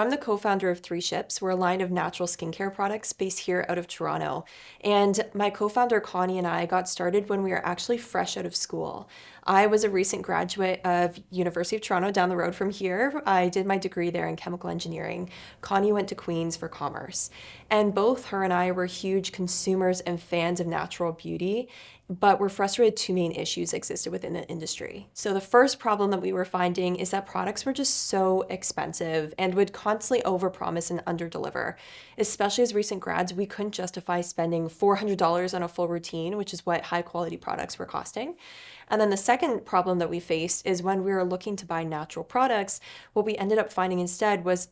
I'm the co-founder of Three Ships. We're a line of natural skincare products based here out of Toronto. And my co-founder Connie and I got started when we were actually fresh out of school. I was a recent graduate of University of Toronto down the road from here. I did my degree there in chemical engineering. Connie went to Queen's for commerce. And both her and I were huge consumers and fans of natural beauty, but we're frustrated two main issues existed within the industry. So the first problem that we were finding is that products were just so expensive and would constantly overpromise and underdeliver. Especially as recent grads, we couldn't justify spending $400 on a full routine, which is what high quality products were costing. And then the second problem that we faced is when we were looking to buy natural products, what we ended up finding instead was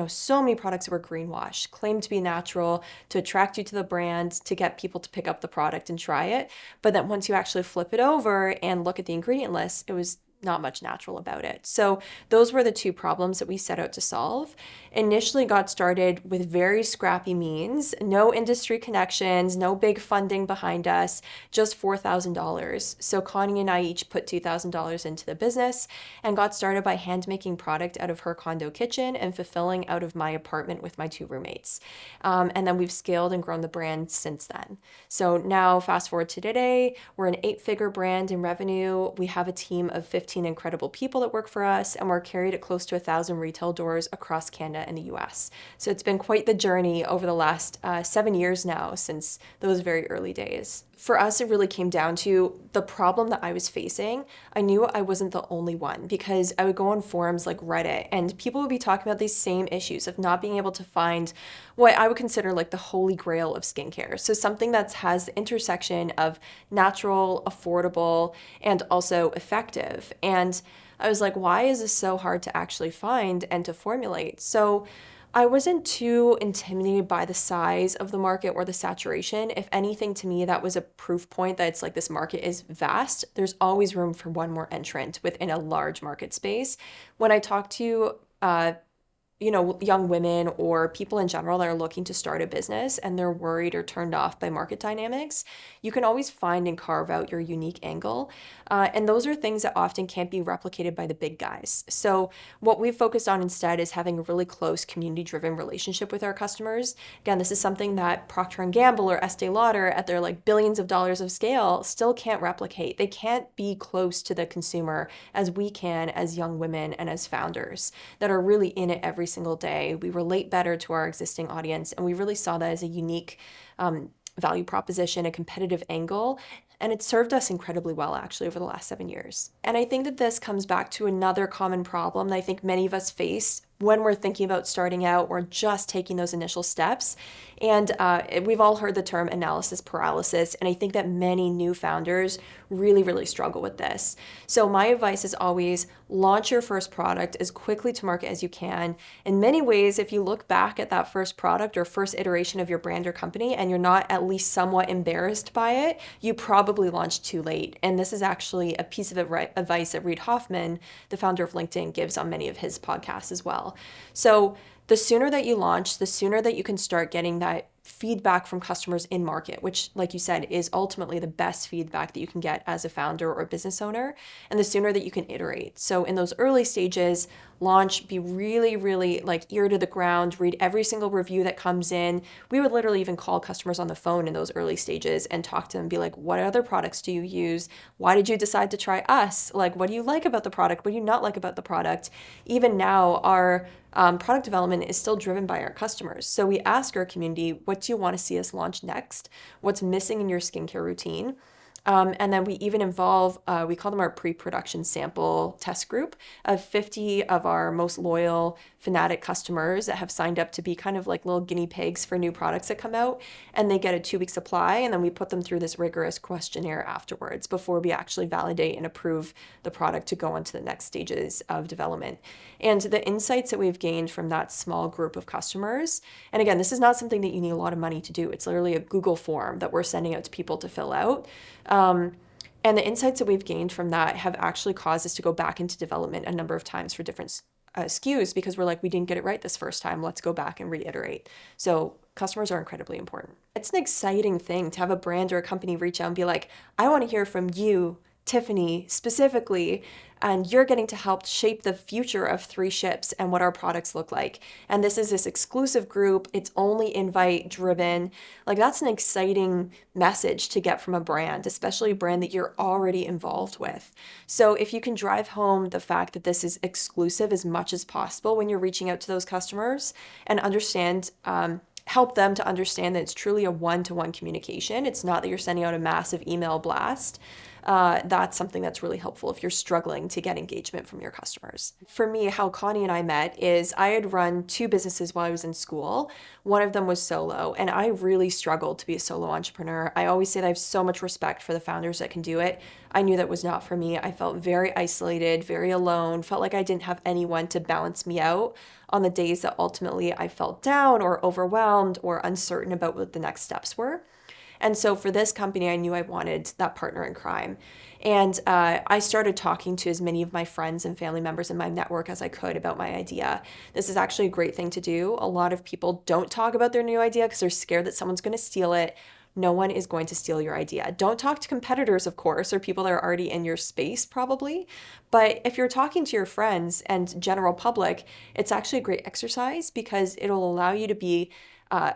so many products were greenwash, claimed to be natural, to attract you to the brand, to get people to pick up the product and try it. But then once you actually flip it over and look at the ingredient list, it was not much natural about it. So those were the two problems that we set out to solve. Initially got started with very scrappy means, no industry connections, no big funding behind us, just $4,000. So Connie and I each put $2,000 into the business and got started by hand making product out of her condo kitchen and fulfilling out of my apartment with my two roommates. And then we've scaled and grown the brand since then. So now fast forward to today, we're an 8-figure brand in revenue. We have a team of 15 incredible people that work for us, and we're carried at close to 1,000 retail doors across Canada and the US. So it's been quite the journey over the last 7 years now since those very early days. For us, it really came down to the problem that I was facing. I knew I wasn't the only one because I would go on forums like Reddit and people would be talking about these same issues of not being able to find what I would consider like the holy grail of skincare. So something that has the intersection of natural, affordable, and also effective. And I was like, why is this so hard to actually find and to formulate? So I wasn't too intimidated by the size of the market or the saturation. If anything, to me, that was a proof point that it's like this market is vast. There's always room for one more entrant within a large market space. When I talk to young women or people in general that are looking to start a business and they're worried or turned off by market dynamics, you can always find and carve out your unique angle. And those are things that often can't be replicated by the big guys. So what we've focused on instead is having a really close community-driven relationship with our customers. Again, this is something that Procter & Gamble or Estee Lauder at their like billions of dollars of scale still can't replicate. They can't be close to the consumer as we can as young women and as founders that are really in it every single day. We relate better to our existing audience, and we really saw that as a unique value proposition, a competitive angle. And it served us incredibly well, actually, over the last 7 years. And I think that this comes back to another common problem that I think many of us face when we're thinking about starting out or just taking those initial steps. And we've all heard the term analysis paralysis. And I think that many new founders really, really struggle with this. So my advice is always launch your first product as quickly to market as you can. In many ways, if you look back at that first product or first iteration of your brand or company and you're not at least somewhat embarrassed by it, you probably launched too late. And this is actually a piece of advice that Reid Hoffman, the founder of LinkedIn, gives on many of his podcasts as well. So the sooner that you launch, the sooner that you can start getting that feedback from customers in market, which, like you said, is ultimately the best feedback that you can get as a founder or business owner, and the sooner that you can iterate. So in those early stages, launch, be really, really like ear to the ground, read every single review that comes in. We would literally even call customers on the phone in those early stages and talk to them, be like, what other products do you use? Why did you decide to try us? Like, what do you like about the product? What do you not like about the product? Even now, our product development is still driven by our customers. So we ask our community, what do you want to see us launch next? What's missing in your skincare routine? And then we even involve, we call them our pre-production sample test group of 50 of our most loyal fanatic customers that have signed up to be kind of like little guinea pigs for new products that come out. And they get a 2-week supply. And then we put them through this rigorous questionnaire afterwards before we actually validate and approve the product to go on to the next stages of development. And the insights that we've gained from that small group of customers, and again, this is not something that you need a lot of money to do. It's literally a Google form that we're sending out to people to fill out. And the insights that we've gained from that have actually caused us to go back into development a number of times for different SKUs because we're like, we didn't get it right this first time. Let's go back and reiterate. So customers are incredibly important. It's an exciting thing to have a brand or a company reach out and be like, I want to hear from you, Tiffany specifically, and you're getting to help shape the future of Three Ships and what our products look like. And this is this exclusive group. It's only invite driven. Like, that's an exciting message to get from a brand, especially a brand that you're already involved with. So if you can drive home the fact that this is exclusive as much as possible when you're reaching out to those customers, and understand, help them to understand that it's truly a one-to-one communication. It's not that you're sending out a massive email blast. That's something that's really helpful if you're struggling to get engagement from your customers. For me, how Connie and I met is I had run 2 businesses while I was in school. One of them was solo, and I really struggled to be a solo entrepreneur. I always say that I have so much respect for the founders that can do it. I knew that was not for me. I felt very isolated, very alone, felt like I didn't have anyone to balance me out on the days that ultimately I felt down or overwhelmed or uncertain about what the next steps were. And so for this company, I knew I wanted that partner in crime. And I started talking to as many of my friends and family members in my network as I could about my idea. This is actually a great thing to do. A lot of people don't talk about their new idea because they're scared that someone's going to steal it. No one is going to steal your idea. Don't talk to competitors, of course, or people that are already in your space, probably. But if you're talking to your friends and general public, it's actually a great exercise because it'll allow you to be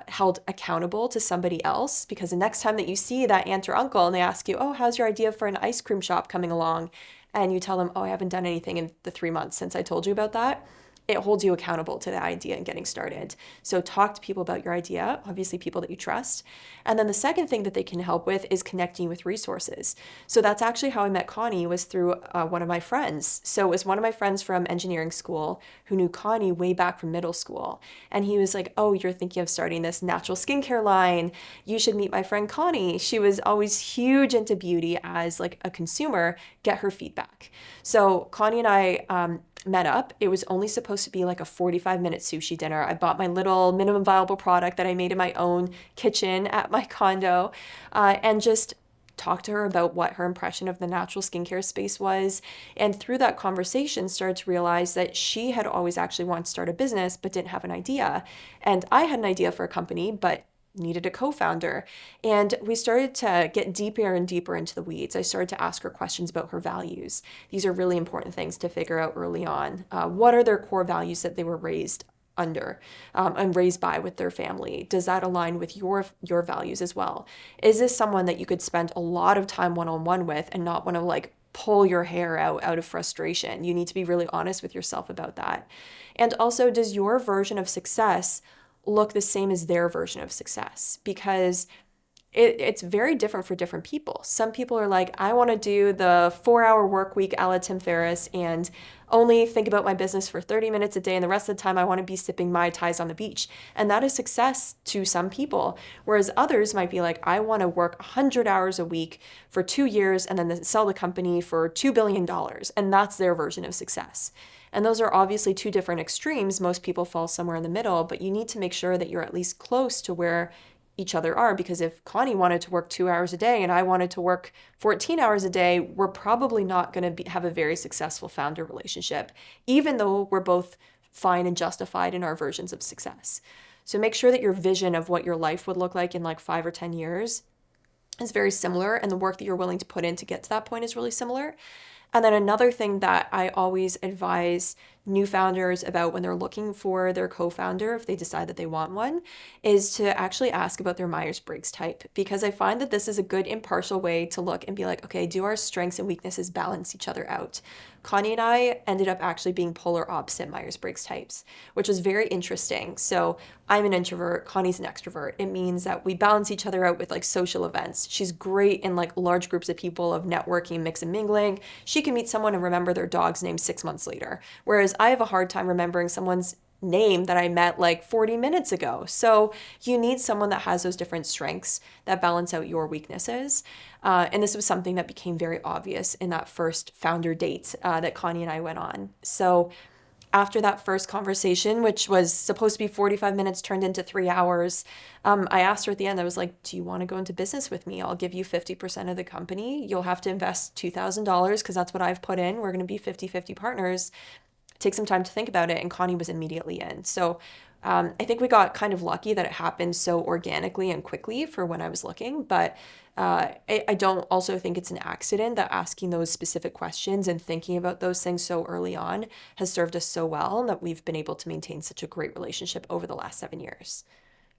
held accountable to somebody else, because the next time that you see that aunt or uncle and they ask you, oh, how's your idea for an ice cream shop coming along? And you tell them, oh, I haven't done anything in the 3 months since I told you about that. It holds you accountable to the idea and getting started. So talk to people about your idea, obviously people that you trust. And then the second thing that they can help with is connecting you with resources. So that's actually how I met Connie, was through one of my friends. So it was one of my friends from engineering school who knew Connie way back from middle school. And he was like, oh, you're thinking of starting this natural skincare line. You should meet my friend Connie. She was always huge into beauty as like a consumer. Get her feedback. So Connie and I met up. It was only supposed to be like a 45-minute sushi dinner. I bought my little minimum viable product that I made in my own kitchen at my condo, and just talked to her about what her impression of the natural skincare space was. And through that conversation, started to realize that she had always actually wanted to start a business, but didn't have an idea. And I had an idea for a company, but needed a co-founder. And we started to get deeper and deeper into the weeds. I started to ask her questions about her values. These are really important things to figure out early on. What are their core values that they were raised under and raised by with their family? Does that align with your values as well? Is this someone that you could spend a lot of time one-on-one with and not want to like pull your hair out of frustration? You need to be really honest with yourself about that. And also, does your version of success look the same as their version of success? Because it's very different for different people. Some people are like, I want to do the 4-hour work week a la Tim Ferriss and only think about my business for 30 minutes a day, and the rest of the time I want to be sipping Mai Tais on the beach. And that is success to some people. Whereas others might be like, I want to work 100 hours a week for 2 years and then sell the company for $2 billion. And that's their version of success. And those are obviously 2 different extremes. Most people fall somewhere in the middle, but you need to make sure that you're at least close to where each other are, because if Connie wanted to work 2 hours a day and I wanted to work 14 hours a day, we're probably not going to have a very successful founder relationship, even though we're both fine and justified in our versions of success. So make sure that your vision of what your life would look like in like 5 or 10 years is very similar, and the work that you're willing to put in to get to that point is really similar. And then another thing that I always advise new founders about when they're looking for their co-founder, if they decide that they want one, is to actually ask about their Myers-Briggs type, because I find that this is a good impartial way to look and be like, okay, do our strengths and weaknesses balance each other out? Connie and I ended up actually being polar opposite Myers-Briggs types, which was very interesting. So I'm an introvert, Connie's an extrovert. It means that we balance each other out with like social events. She's great in like large groups of people, of networking, mix and mingling. She can meet someone and remember their dog's name 6 months later. Whereas I have a hard time remembering someone's name that I met like 40 minutes ago. So you need someone that has those different strengths that balance out your weaknesses. And this was something that became very obvious in that first founder date that Connie and I went on. So after that first conversation, which was supposed to be 45 minutes, turned into 3 hours, I asked her at the end, I was like, do you want to go into business with me? I'll give you 50% of the company. You'll have to invest $2,000 because that's what I've put in. We're going to be 50-50 partners. Take some time to think about it. And Connie was immediately in. So I think we got kind of lucky that it happened so organically and quickly for when I was looking, but I don't also think it's an accident that asking those specific questions and thinking about those things so early on has served us so well and that we've been able to maintain such a great relationship over the last 7 years.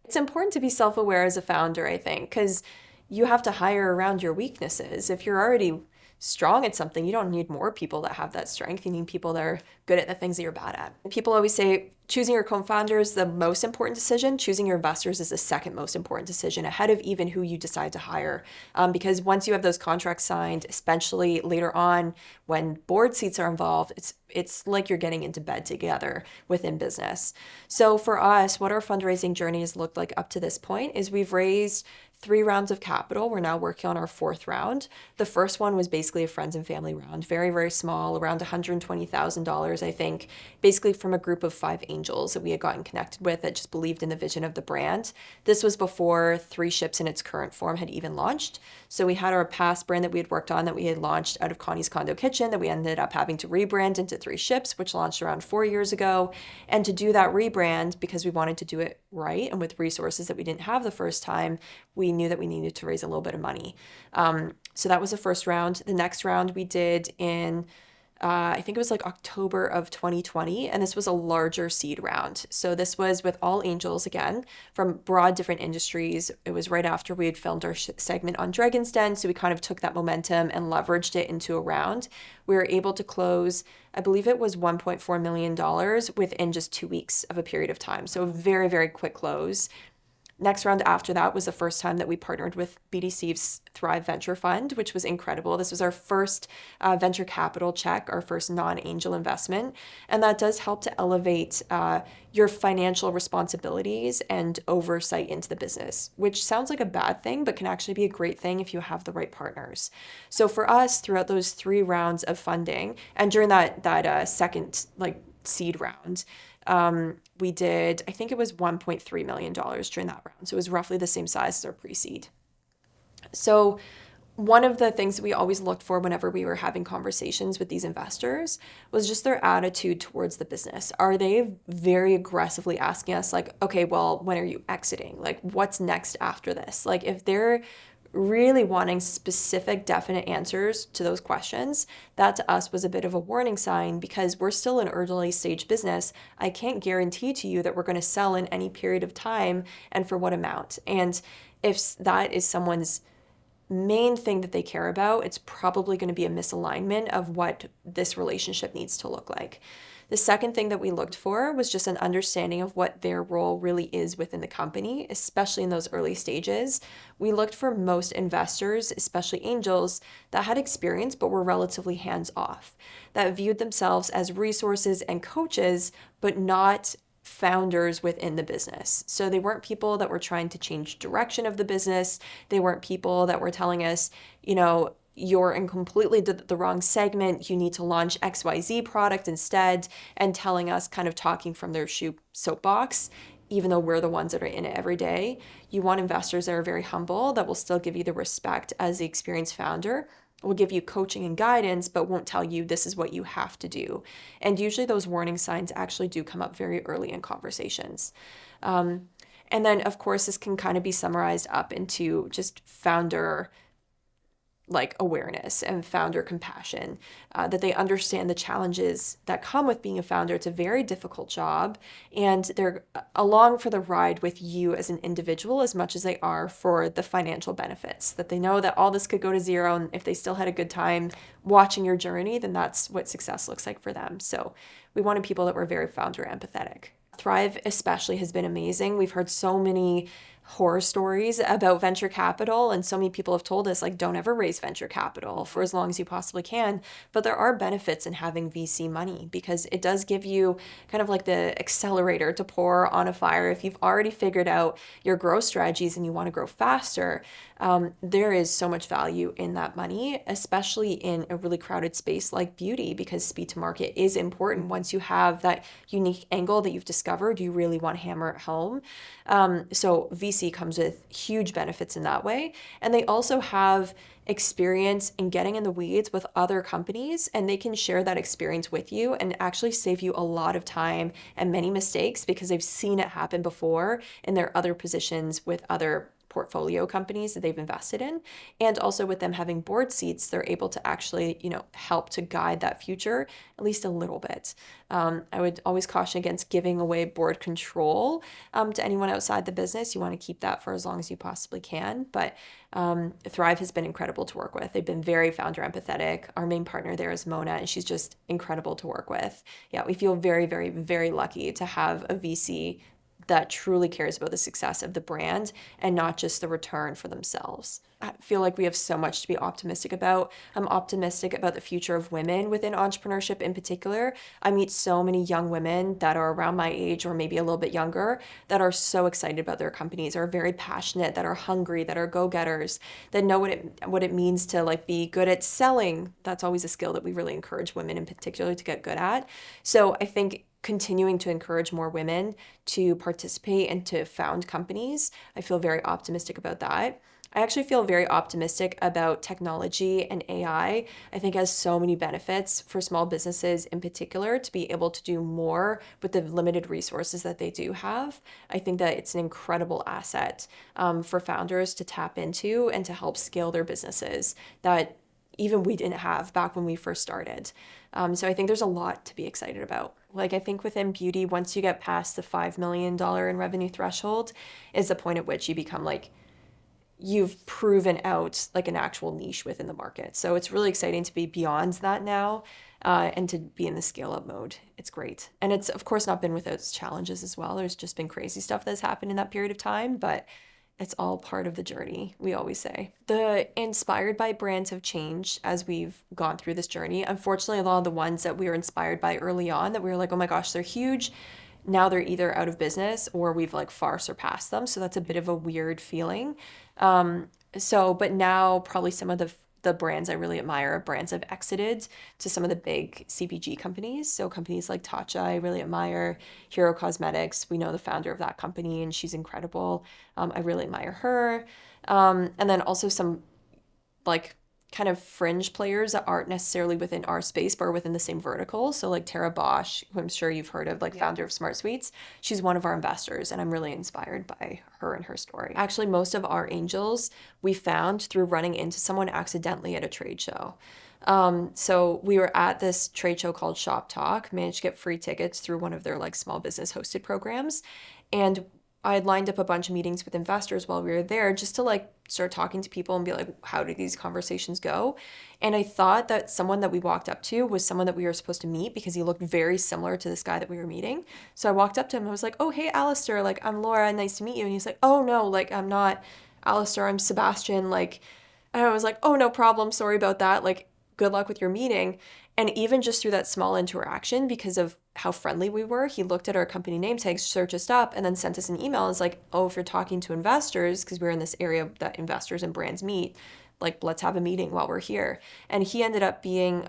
It's important to be self aware as a founder, I think, because you have to hire around your weaknesses. If you're already strong at something, you don't need more people that have that strength. You need people that are good at the things that you're bad at. People always say choosing your co-founder is the most important decision. Choosing your investors is the second most important decision, ahead of even who you decide to hire. Because once you have those contracts signed, especially later on when board seats are involved, it's like you're getting into bed together within business. So for us, what our fundraising journey has looked like up to this point is we've raised 3 rounds of capital. We're now working on our 4th round. The first one was basically a friends and family round, very, very small, around $120,000, I think, basically from a group of 5 angels that we had gotten connected with that just believed in the vision of the brand. This was before 3 Ships in its current form had even launched. So we had our past brand that we had worked on that we had launched out of Connie's Condo Kitchen that we ended up having to rebrand into 3 Ships, which launched around 4 years ago. And to do that rebrand, because we wanted to do it right and with resources that we didn't have the first time, we knew that we needed to raise a little bit of money. So that was the first round. The next round we did in, I think it was like October of 2020, and this was a larger seed round. So this was with all angels again from broad different industries. It was right after we had filmed our segment on Dragon's Den, so we kind of took that momentum and leveraged it into a round. We were able to close, I believe it was $1.4 million within just 2 weeks of a period of time. So a very, very quick close. Next round after that was the first time that we partnered with BDC's Thrive Venture Fund, which was incredible. This was our first venture capital check, our first non-angel investment. And that does help to elevate your financial responsibilities and oversight into the business, which sounds like a bad thing, but can actually be a great thing if you have the right partners. So for us, throughout those 3 rounds of funding, and during that second seed round, we did, I think it was $1.3 million during that round. So it was roughly the same size as our pre-seed. So one of the things that we always looked for whenever we were having conversations with these investors was just their attitude towards the business. Are they very aggressively asking us like, okay, well, when are you exiting? Like, what's next after this? Like, if they're really wanting specific, definite answers to those questions, that to us was a bit of a warning sign because we're still an early stage business. I can't guarantee to you that we're going to sell in any period of time and for what amount. And if that is someone's main thing that they care about, it's probably going to be a misalignment of what this relationship needs to look like. The second thing that we looked for was just an understanding of what their role really is within the company, especially in those early stages. We looked for most investors, especially angels, that had experience but were relatively hands-off, that viewed themselves as resources and coaches, but not founders within the business. So they weren't people that were trying to change direction of the business. They weren't people that were telling us, you're in completely the wrong segment. You need to launch XYZ product instead, and telling us, kind of talking from their soapbox, even though we're the ones that are in it every day. You want investors that are very humble, that will still give you the respect as the experienced founder, will give you coaching and guidance, but won't tell you this is what you have to do. And usually those warning signs actually do come up very early in conversations. And then, of course, this can kind of be summarized up into just founder awareness and founder compassion, that they understand the challenges that come with being a founder. It's a very difficult job, and they're along for the ride with you as an individual as much as they are for the financial benefits, that they know that all this could go to zero, and if they still had a good time watching your journey, then that's what success looks like for them. So we wanted people that were very founder empathetic. Thrive especially has been amazing. We've heard so many horror stories about venture capital, and so many people have told us, like, don't ever raise venture capital for as long as you possibly can. But there are benefits in having VC money because it does give you kind of like the accelerator to pour on a fire. If you've already figured out your growth strategies and you want to grow faster, there is so much value in that money, especially in a really crowded space like beauty, because speed to market is important. Once you have that unique angle that you've discovered, you really want to hammer it home. So VC VC comes with huge benefits in that way. And they also have experience in getting in the weeds with other companies, and they can share that experience with you and actually save you a lot of time and many mistakes because they've seen it happen before in their other positions with other portfolio companies that they've invested in. And also with them having board seats, they're able to actually, help to guide that future at least a little bit. I would always caution against giving away board control to anyone outside the business. You want to keep that for as long as you possibly can. But Thrive has been incredible to work with. They've been very founder empathetic. Our main partner there is Mona, and she's just incredible to work with. Yeah, we feel very, very, very lucky to have a VC that truly cares about the success of the brand and not just the return for themselves. I feel like we have so much to be optimistic about. I'm optimistic about the future of women within entrepreneurship in particular. I meet so many young women that are around my age or maybe a little bit younger that are so excited about their companies, are very passionate, that are hungry, that are go-getters, that know what it means to like be good at selling. That's always a skill that we really encourage women in particular to get good at. So I think continuing to encourage more women to participate and to found companies, I feel very optimistic about that. I actually feel very optimistic about technology and AI. I think it has so many benefits for small businesses in particular to be able to do more with the limited resources that they do have. I think that it's an incredible asset for founders to tap into and to help scale their businesses that even we didn't have back when we first started. So I think there's a lot to be excited about. Like I think within beauty, once you get past the $5 million in revenue threshold is the point at which you become like, you've proven out like an actual niche within the market. So it's really exciting to be beyond that now and to be in the scale up mode. It's great. And it's of course not been without its challenges as well. There's just been crazy stuff that's happened in that period of time, but it's all part of the journey, we always say. The inspired by brands have changed as we've gone through this journey. Unfortunately, a lot of the ones that we were inspired by early on that we were like, oh my gosh, they're huge. Now they're either out of business or we've like far surpassed them. So that's a bit of a weird feeling. But now probably some of the brands I really admire are brands I've exited to some of the big CPG companies. So companies like Tatcha, I really admire. Hero Cosmetics, we know the founder of that company and she's incredible. I really admire her. And then also some like kind of fringe players that aren't necessarily within our space, but are within the same vertical. So like Tara Bosch, who I'm sure you've heard of, like founder of Smart Suites. She's one of our investors and I'm really inspired by her and her story. Actually, most of our angels we found through running into someone accidentally at a trade show. So we were at this trade show called Shop Talk, managed to get free tickets through one of their like small business hosted programs. And I had lined up a bunch of meetings with investors while we were there just to like start talking to people and be like, how do these conversations go? And I thought that someone that we walked up to was someone that we were supposed to meet because he looked very similar to this guy that we were meeting. So I walked up to him and I was like, oh, hey, Alistair, like, I'm Laura, nice to meet you. And he's like, oh, no, like, I'm not Alistair, I'm Sebastian. Like, and I was like, oh, no problem. Sorry about that. Like, good luck with your meeting. And even just through that small interaction, because of how friendly we were, he looked at our company name tags, searched us up, and then sent us an email. It's like, oh, if you're talking to investors, because we're in this area that investors and brands meet, like, let's have a meeting while we're here. And he ended up being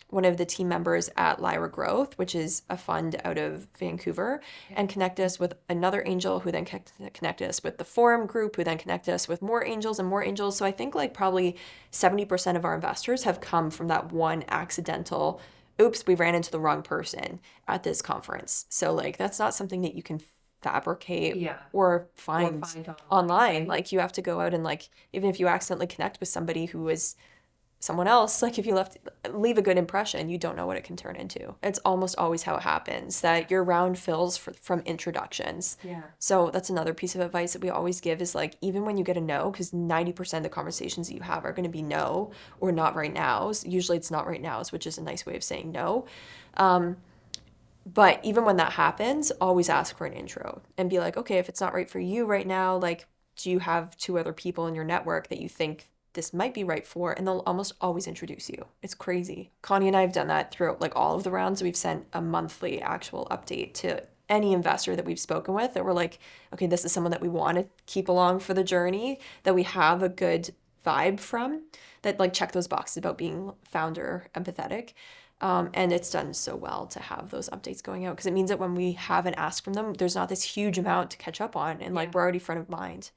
one of the team members at Lyra Growth, which is a fund out of Vancouver, and connected us with another angel who then connected us with the Forum Group, who then connected us with more angels and more angels. So I think like probably 70% of our investors have come from that one accidental, oops, we ran into the wrong person at this conference. So like that's not something that you can fabricate or find online. Like you have to go out and like, even if you accidentally connect with somebody who is someone else, like if you leave a good impression, you don't know what it can turn into. It's almost always how it happens, that your round fills from introductions. Yeah. So that's another piece of advice that we always give is like, even when you get a no, because 90% of the conversations that you have are going to be no or not right now. Usually it's not right now, which is a nice way of saying no. But even when that happens, always ask for an intro and be like, okay, if it's not right for you right now, like, do you have 2 other people in your network that you think this might be right for? And they'll almost always introduce you. It's crazy. Connie and I have done that throughout like all of the rounds. We've sent a monthly actual update to any investor that we've spoken with that we're like, okay, this is someone that we want to keep along for the journey, that we have a good vibe from, that like check those boxes about being founder empathetic. And it's done so well to have those updates going out because it means that when we have an ask from them, there's not this huge amount to catch up on, and like Yeah. we're already front of mind.